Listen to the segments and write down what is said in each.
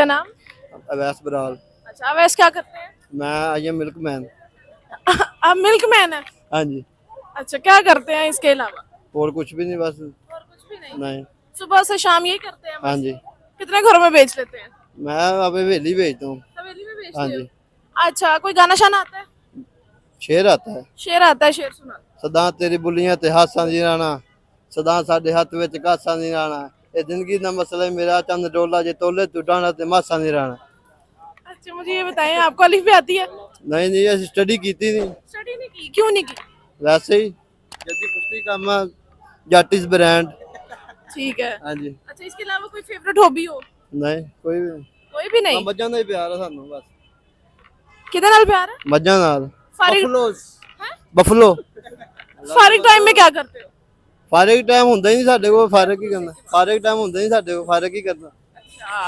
आपका नाम? अवैस बराल। अच्छा, अवैस क्या करते हैं? मैं आई एम मिल्क मैन। आप मिल्कमैन है? हाँ जी। अच्छा, क्या करते हैं इसके अलावा? और कुछ भी नहीं बस। और कुछ भी नहीं। नहीं। सुबह से शाम यही करते हैं हाँ बस? जी। कितने घरों में बेच लेते हैं? मैं अब हवेली भेजता हूँ। हवेली में हाँ बेचते जी। हो? अच्छा, कोई गाना शाना आता है? शेर आता है। शेर आता है, शेर सुना। सदा तेरी बुलियां ते हासां दी राणा, सदा साडे हत्थ विच घासां दी राणा, ये जिंदगी दा मसला है मेरा चंद डोला, जे तोले तू डाणा ते मासां दी राणा। अच्छा, मुझे ये बताएं, आपको अलिफ भी आती है? नहीं नहीं, ਅਸੀਂ स्टडी ਕੀਤੀ नहीं। स्टडी नहीं की? क्यों नहीं की? वैसे ही जल्दी पुश्ती काम जट इज ब्रांड। ठीक है। हाँ जी। अच्छा, इसके अलावा कोई फेवरेट हॉबी हो? नहीं कोई भी। कोई भी नहीं? मੱਝਾਂ ਦਾ ਹੀ ਪਿਆਰ ਆ ਸਾਨੂੰ ਬਸ। किधर नाल प्यार है? ਮੱਝਾਂ ਨਾਲ। फारिग हैं? ਬਫਲੋ। फारिग टाइम में क्या करते हो? ਫਾਰਗ ਟਾਈਮ ਹੁੰਦਾ ਹੀ ਨਹੀਂ ਸਾਡੇ ਕੋਲ, ਫਾਰਗ ਕੀ ਕਰਨਾ, ਫਾਰਗ ਟਾइम ਹੁੰਦਾ ਹੀ ਨਹੀਂ ਸਾਡੇ ਕੋਲ, ਫਾਰਗ ਕੀ ਕਰਨਾ। अच्छा,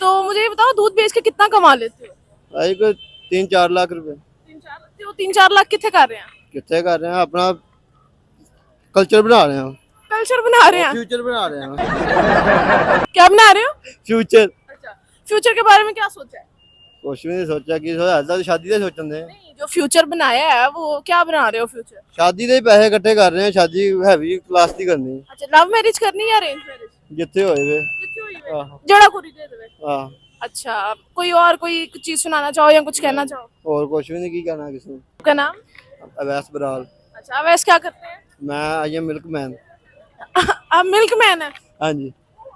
तो मुझे ये बताओ, दूध बेच के कितना कमा लेते हो? ਅਸੀਂ ਕੋਈ 3-4 ਲੱਖ ਰੁਪਏ। 3-4 तो 3-4 लाख कितने कर रहे हैं? ਕਿੱਥੇ ਕਰ ਰਹੇ ਹਾਂ, ਆਪਣਾ ਕਲਚਰ ਬਣਾ ਰਹੇ ਹਾਂ। कल्चर बना रहे हैं? ਫਿਊਚਰ ਬਣਾ ਰਹੇ ਹਾਂ। क्या बना रहे हो? ਫਿਊਚਰ। अच्छा, फ्यूचर के बारे में क्या सोचा है? ਕੁਛ ਵੀ ਨਹੀਂ ਸੋਚਿਆ, ਕੀ ਸੋਚਿਆ ਤਾਂ ਸ਼ਾਦੀ ਦਾ ਸੋਚਣ ਦੇ। नहीं, जो फ्यूचर बनाया है वो क्या बना रहे हो फ्यूचर? ਸ਼ਾਦੀ ਦੇ ਹੀ ਪੈਸੇ ਇਕੱਠੇ ਕਰ ਰਹੇ ਹਾਂ, ਸ਼ਾਦੀ ਹੈਵੀ ਕਲਾਸ ਦੀ ਕਰਨੀ। अच्छा, लव मैरिज करनी है या अरेंज मैरिज? ਜਿੱਥੇ ਹੋਏ ਵੇ। जितनी हुई है। ਆਹੋ। जड़ा कुरी दे देवे। ਆਹ अच्छा, कोई और कोई चीज सुनाना चाहो या कुछ कहना चाहो? ਹੋਰ ਕੁਛ ਵੀ ਨਹੀਂ, ਕੀ ਕਹਿਣਾ ਕਿਸੇ ਨੂੰ। आपका नाम? अवैस बराल। अच्छा, अवैस क्या करते हैं? मैं आई एम मिल्क मैन। आप मिल्कमैन है? हाँ जी।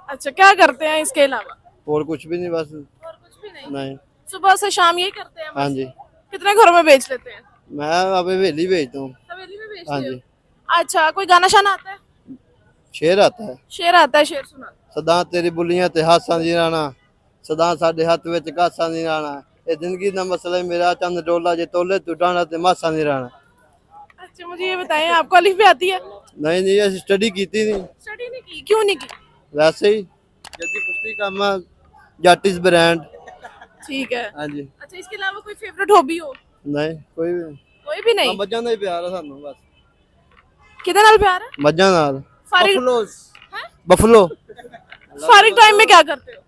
अच्छा, क्या करते हैं इसके अलावा? और कुछ भी नहीं बस। और कुछ भी नहीं। नहीं। सुबह से शाम यही करते हैं बस? हाँ जी। कितने घरों में बेच लेते हैं? मैं अब हवेली भेजता हूँ। हवेली में बेचते हाँ हो? जी। अच्छा, कोई गाना शाना आता है? शेर आता है। शेर आता है, शेर सुना। सदा तेरी बुलियां ते हासां दी राणा, सदा साडे हत्थ विच घासां दी राणा, ये जिंदगी दा मसला है मेरा चंद डोला, जे तोले तू डाणा ते मासां दी राणा। अच्छा, मुझे ये बताएं, आपको अलिफ भी आती है? नहीं नहीं, ਅਸੀਂ स्टडी ਕੀਤੀ नहीं। स्टडी नहीं की? क्यों नहीं की? वैसे ही जल्दी पुश्ती काम जट इज ब्रांड। ठीक है। हाँ जी। अच्छा, इसके अलावा कोई फेवरेट हॉबी हो? नहीं कोई भी। कोई भी नहीं? ਮੱਝਾਂ ਦਾ ਹੀ ਪਿਆਰ ਆ ਸਾਨੂੰ ਬਸ। किधर नाल प्यार है? ਮੱਝਾਂ ਨਾਲ। फारिग हैं? ਬਫਲੋ। फारिग टाइम में क्या करते हो?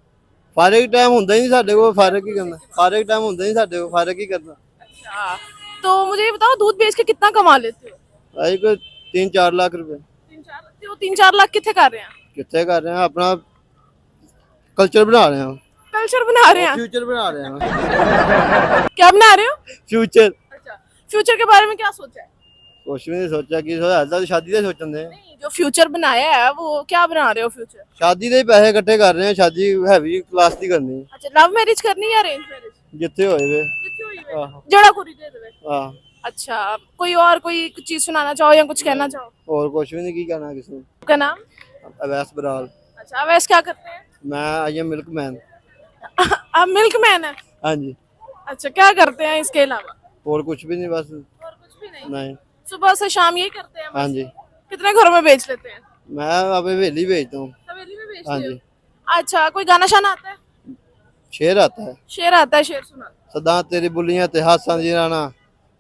ਫਾਰਗ ਟਾਈਮ ਹੁੰਦਾ ਹੀ ਨਹੀਂ ਸਾਡੇ ਕੋਲ, ਫਾਰਗ ਕੀ करना, ਫਾਰਗ ਟਾइम ਹੁੰਦਾ ਹੀ ਨਹੀਂ ਸਾਡੇ ਕੋਲ, ਫਾਰਗ ਕੀ करना। अच्छा, तो मुझे ये बताओ, दूध बेच के कितना कमा लेते हो? ਅਸੀਂ ਕੋਈ 3-4 ਲੱਖ ਰੁਪਏ। 3-4 तो 3-4 लाख कितने कर रहे हैं? ਕਿੱਥੇ ਕਰ ਰਹੇ ਹਾਂ, ਆਪਣਾ ਕਲਚਰ ਬਣਾ ਰਹੇ ਹਾਂ। कल्चर बना रहे हैं? ਫਿਊਚਰ ਬਣਾ ਰਹੇ ਹਾਂ। क्या बना रहे हो? ਫਿਊਚਰ। अच्छा, फ्यूचर के बारे में क्या सोचा है? ਕੁਛ ਵੀ ਨਹੀਂ ਸੋਚਿਆ, ਕੀ ਸੋਚਿਆ ਤਾਂ ਸ਼ਾਦੀ ਦਾ ਸੋਚਣ ਦੇ। नहीं, जो फ्यूचर बनाया है वो क्या बना रहे हो फ्यूचर? ਸ਼ਾਦੀ ਦੇ ਹੀ ਪੈਸੇ ਇਕੱਠੇ ਕਰ ਰਹੇ ਹਾਂ, ਸ਼ਾਦੀ ਹੈਵੀ ਕਲਾਸ ਦੀ ਕਰਨੀ। अच्छा, लव मैरिज करनी है या अरेंज मैरिज? ਜਿੱਥੇ ਹੋਏ ਵੇ। जितनी हुई है। ਆਹੋ। जड़ा कुरी दे देवे। ਆਹ अच्छा, कोई और कोई चीज सुनाना चाहो या कुछ कहना चाहो? ਹੋਰ ਕੁਛ ਵੀ ਨਹੀਂ, ਕੀ ਕਹਿਣਾ ਕਿਸੇ ਨੂੰ। आपका नाम? अवैस बराल। अच्छा, अवैस क्या करते हैं? मैं आई एम मिल्क मैन। आप मिल्कमैन है? हाँ जी। अच्छा, क्या करते हैं इसके अलावा? और कुछ भी नहीं बस। और कुछ भी नहीं? नहीं। सुबह से शाम यही करते हैं बस? हाँ जी। कितने घरों में बेच लेते हैं? मैं अब हवेली भेजता हूँ। हवेली में बेचते हाँ हो? जी। अच्छा, कोई गाना शाना आता है? शेर आता है। शेर आता है, शेर सुना। सदा तेरी बुलियां ते हासां दी राणा,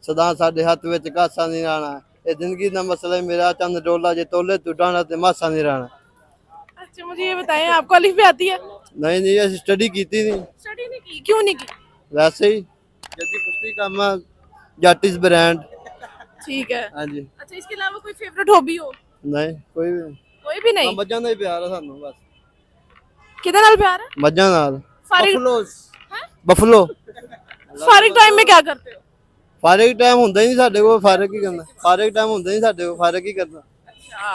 सदा साडे हत्थ विच घासां दी राणा, ये जिंदगी दा मसला है मेरा चंद डोला, जे तोले तू डाणा ते मासां दी राणा। अच्छा, मुझे ये बताएं, आपको अलिफ भी आती है? नहीं नहीं, ਅਸੀਂ स्टडी ਕੀਤੀ नहीं। स्टडी नहीं की? क्यों नहीं की? वैसे ही जल्दी पुश्ती काम जट इज ब्रांड। ठीक है। हाँ जी। अच्छा, इसके अलावा कोई फेवरेट हॉबी हो? नहीं कोई भी। कोई भी नहीं? ਮੱਝਾਂ ਦਾ ਹੀ ਪਿਆਰ ਆ ਸਾਨੂੰ ਬਸ। किधर नाल प्यार है? ਮੱਝਾਂ ਨਾਲ। फारिग हैं? ਬਫਲੋ। फारिग टाइम में क्या करते हो? ਫਾਰਗ ਟਾਈਮ ਹੁੰਦਾ ਹੀ ਨਹੀਂ ਸਾਡੇ ਕੋਲ, ਫਾਰਗ ਕੀ करना, ਫਾਰਗ ਟਾइम ਹੁੰਦਾ ਹੀ ਨਹੀਂ ਸਾਡੇ ਕੋਲ, ਫਾਰਗ ਕੀ करना। अच्छा,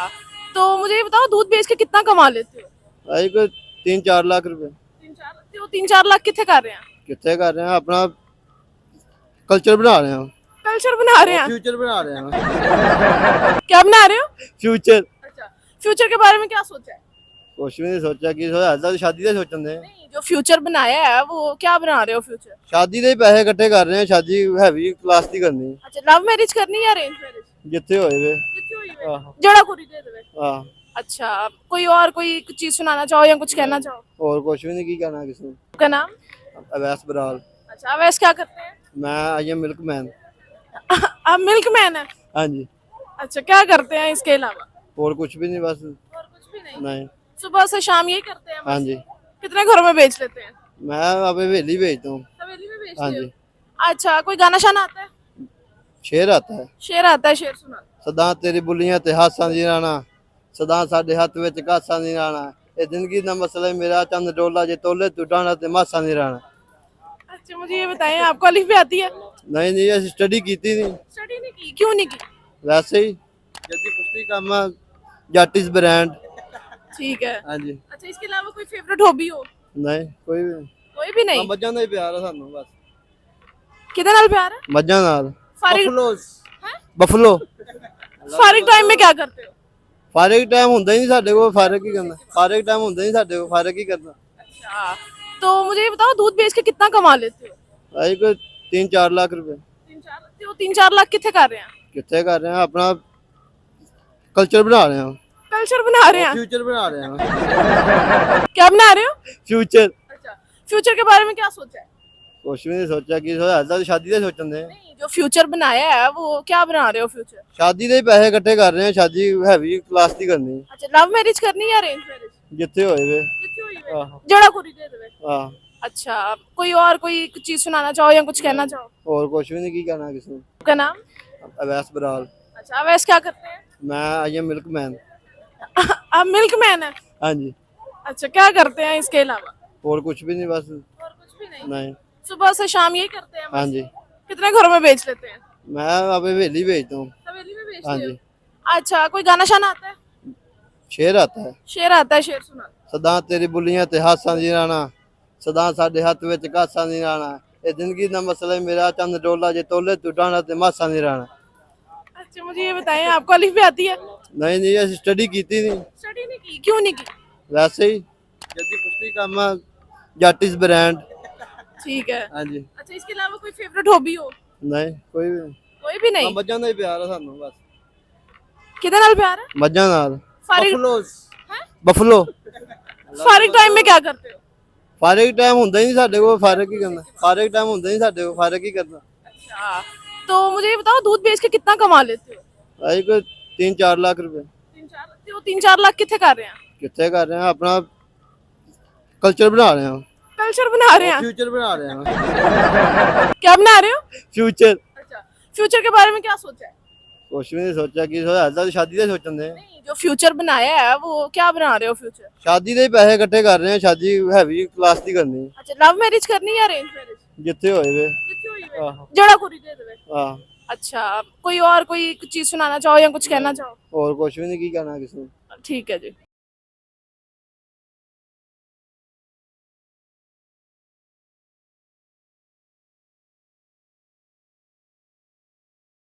तो मुझे ये बताओ, दूध बेच के कितना कमा लेते हो? ਅਸੀਂ ਕੋਈ 3-4 ਲੱਖ ਰੁਪਏ। 3-4 तो 3-4 लाख कितने कर रहे हैं? ਕਿੱਥੇ ਕਰ ਰਹੇ ਹਾਂ, ਆਪਣਾ ਕਲਚਰ ਬਣਾ ਰਹੇ ਹਾਂ। कल्चर बना रहे हैं? ਫਿਊਚਰ ਬਣਾ ਰਹੇ ਹਾਂ। क्या बना रहे हो? ਫਿਊਚਰ। अच्छा, फ्यूचर के बारे में क्या सोचा है? ਕੁਛ ਵੀ ਨਹੀਂ ਸੋਚਿਆ, ਕੀ ਸੋਚਿਆ ਤਾਂ ਸ਼ਾਦੀ ਦਾ ਸੋਚਣ ਦੇ। नहीं, जो फ्यूचर बनाया है वो क्या बना रहे हो फ्यूचर? ਸ਼ਾਦੀ ਦੇ ਹੀ ਪੈਸੇ ਇਕੱਠੇ ਕਰ ਰਹੇ ਹਾਂ, ਸ਼ਾਦੀ ਹੈਵੀ ਕਲਾਸ ਦੀ ਕਰਨੀ। अच्छा, लव मैरिज करनी है या अरेंज मैरिज? ਜਿੱਥੇ ਹੋਏ ਵੇ। जितनी हुई है। ਆਹੋ। जड़ा कुरी दे देवे। ਆਹ अच्छा, कोई और कोई चीज सुनाना चाहो या कुछ कहना चाहो? ਹੋਰ ਕੁਛ ਵੀ ਨਹੀਂ, ਕੀ ਕਹਿਣਾ ਕਿਸੇ ਨੂੰ। आपका नाम? अवैस बराल। अच्छा, अवैस क्या करते हैं? मैं आई एम मिल्क मैन। आप मिल्कमैन है? हाँ जी। अच्छा, क्या करते हैं इसके अलावा? और कुछ भी नहीं बस। और कुछ भी नहीं? नहीं। सुबह से शाम यही करते हैं बस? हाँ जी। कितने घरों में बेच लेते हैं? मैं अभी हवेली भेजता हूँ। हवेली में बेचते हाँ हो? जी। अच्छा, कोई गाना शाना आता है? शेर आता है। शेर आता है, शेर सुना। सदा तेरी बुलियां ते हासां दी राणा, सदा साडे हत्थ विच घासां दी राणा, ये जिंदगी दा मसला है मेरा चंद डोला, जे तोले तू डाणा ते मासां दी राणा। अच्छा, मुझे ये बताएं, आपको अलिफ भी आती है? नहीं नहीं, ਅਸੀਂ स्टडी ਕੀਤੀ नहीं, स्टडी नहीं की, क्यों नहीं की? वैसे ही जल्दी पुश्ती काम आ, जट इज ब्रांड। ठीक है। हाँ जी। अच्छा, इसके अलावा कोई फेवरेट हॉबी हो? नहीं कोई भी कोई भी नहीं? ਮੱਝਾਂ ਦਾ ਹੀ ਪਿਆਰ ਆ ਸਾਨੂੰ ਬਸ। किधर नाल प्यार है? ਮੱਝਾਂ ਨਾਲ। फारिग हैं? ਬਫਲੋ। फारिग टाइम में क्या करते हो? ਫਾਰਗ ਟਾਈਮ ਹੁੰਦਾ ਹੀ ਨਹੀਂ ਸਾਡੇ ਕੋਲ, ਫਾਰਗ ਕੀ करना, ਫਾਰਗ ਟਾइम ਹੁੰਦਾ ਹੀ ਨਹੀਂ ਸਾਡੇ ਕੋਲ, ਫਾਰਗ ਕੀ करना। अच्छा, तो मुझे ये बताओ, दूध बेच के कितना कमा लेते हो? ਅਸੀਂ ਕੋਈ 3-4 ਲੱਖ ਰੁਪਏ 3-4 लाख कितने कर रहे हैं? ਕਿੱਥੇ ਕਰ ਰਹੇ ਹਾਂ, ਆਪਣਾ ਕਲਚਰ ਬਣਾ ਰਹੇ ਹਾਂ, कल्चर बना रहे हैं? ਫਿਊਚਰ ਬਣਾ ਰਹੇ ਹਾਂ। क्या बना रहे हो? ਫਿਊਚਰ अच्छा, फ्यूचर के बारे में क्या सोचा है? ਕੁਛ ਵੀ ਨਹੀਂ ਸੋਚਿਆ, ਕੀ ਸੋਚਿਆ ਤਾਂ ਸ਼ਾਦੀ ਦਾ ਸੋਚਣ ਦੇ। नहीं, जो फ्यूचर बनाया है वो क्या बना रहे हो फ्यूचर? ਸ਼ਾਦੀ ਦੇ ਹੀ ਪੈਸੇ ਇਕੱਠੇ ਕਰ ਰਹੇ ਹਾਂ, ਸ਼ਾਦੀ ਹੈਵੀ ਕਲਾਸ ਦੀ ਕਰਨੀ, अच्छा, लव मैरिज करनी है, अरेंज मैरिज? ਜਿੱਥੇ ਹੋਏ ਵੇ। आहो। जड़ा कुड़ी दे देवे। ਹਾਂ, अच्छा, कोई और कोई चीज सुनाना चाहो या कुछ कहना चाहो? ਹੋਰ ਕੁਛ ਵੀ ਨਹੀਂ, ਕੀ ਕਹਿਣਾ ਕਿਸੇ ਨੂੰ। आपका नाम? अवैस बराल। अच्छा, अवैस क्या करते हैं? मैं आई एम मिल्क मैन। आप मिल्क मैन है? हाँ जी। अच्छा, क्या करते हैं इसके अलावा? और कुछ भी नहीं बस। और कुछ भी नहीं? नहीं। सुबह से शाम यही करते हैं बस? हाँ जी। कितने घरों में बेच लेते हैं? मैं अब हवेली भेजता हूँ। हवेली में बेचते हाँ हो? जी। अच्छा, कोई गाना शाना आता है? शेर आता है। शेर आता है, शेर सुना। सदा तेरी बुलियां ते हासां दी राणा, सदा साडे हत्थ विच घासां दी राणा, ये जिंदगी दा मसला है मेरा चंद डोला, जे तोले तू डाणा ते मासां दी राणा। अच्छा, मुझे ये बताएं, आपको अलिफ भी आती है? नहीं नहीं, ਅਸੀਂ स्टडी ਕੀਤੀ नहीं, स्टडी नहीं की, क्यों नहीं की? वैसे ही जल्दी पुश्ती काम आ, जट इज ब्रांड। ठीक है। हाँ जी। अच्छा, इसके अलावा कोई फेवरेट हॉबी हो? नहीं कोई भी। कोई भी नहीं? ਮੱਝਾਂ ਦਾ ਹੀ ਪਿਆਰ ਆ ਸਾਨੂੰ ਬਸ। किधर नाल प्यार है? ਮੱਝਾਂ ਨਾਲ। फारिग हैं? बफलो। फारिग टाइम में क्या करते हो? ਫਾਰਗ ਟਾਈਮ ਹੁੰਦਾ ਹੀ ਨਹੀਂ ਸਾਡੇ ਕੋਲ, ਫਾਰਗ ਕੀ करना, ਫਾਰਗ ਟਾइम ਹੁੰਦਾ ਹੀ ਨਹੀਂ ਸਾਡੇ ਕੋਲ, ਫਾਰਗ ਕੀ करना। अच्छा, तो मुझे ये बताओ, दूध बेच के कितना कमा लेते हो? ਅਸੀਂ ਕੋਈ 3-4 ਲੱਖ ਰੁਪਏ 3-4 लाख कितने कर रहे हैं? ਕਿੱਥੇ ਕਰ ਰਹੇ ਹਾਂ, ਆਪਣਾ ਕਲਚਰ ਬਣਾ ਰਹੇ ਹਾਂ, कल्चर बना रहे हैं? ਫਿਊਚਰ ਬਣਾ ਰਹੇ ਹਾਂ। क्या बना रहे हो? ਫਿਊਚਰ अच्छा, फ्यूचर के बारे में क्या सोचा है? ਕੁਛ ਵੀ ਨਹੀਂ ਸੋਚਿਆ, ਕੀ ਸੋਚਿਆ ਤਾਂ ਸ਼ਾਦੀ ਦਾ ਸੋਚਣ ਦੇ। नहीं, जो फ्यूचर बनाया है वो क्या बना रहे हो फ्यूचर? ਸ਼ਾਦੀ ਦੇ ਹੀ ਪੈਸੇ ਇਕੱਠੇ ਕਰ ਰਹੇ ਹਾਂ, ਸ਼ਾਦੀ ਹੈਵੀ ਕਲਾਸ ਦੀ ਕਰਨੀ, अच्छा, लव मैरिज करनी है, अरेंज मैरिज? ਜਿੱਥੇ ਹੋਏ ਵੇ। आहो। जड़ा कुड़ी दे देवे। ਹਾਂ, अच्छा, कोई और कोई चीज सुनाना चाहो या कुछ कहना चाहो? ਹੋਰ ਕੁਛ ਵੀ ਨਹੀਂ, ਕੀ ਕਹਿਣਾ ਕਿਸੇ ਨੂੰ। ठीक है जी।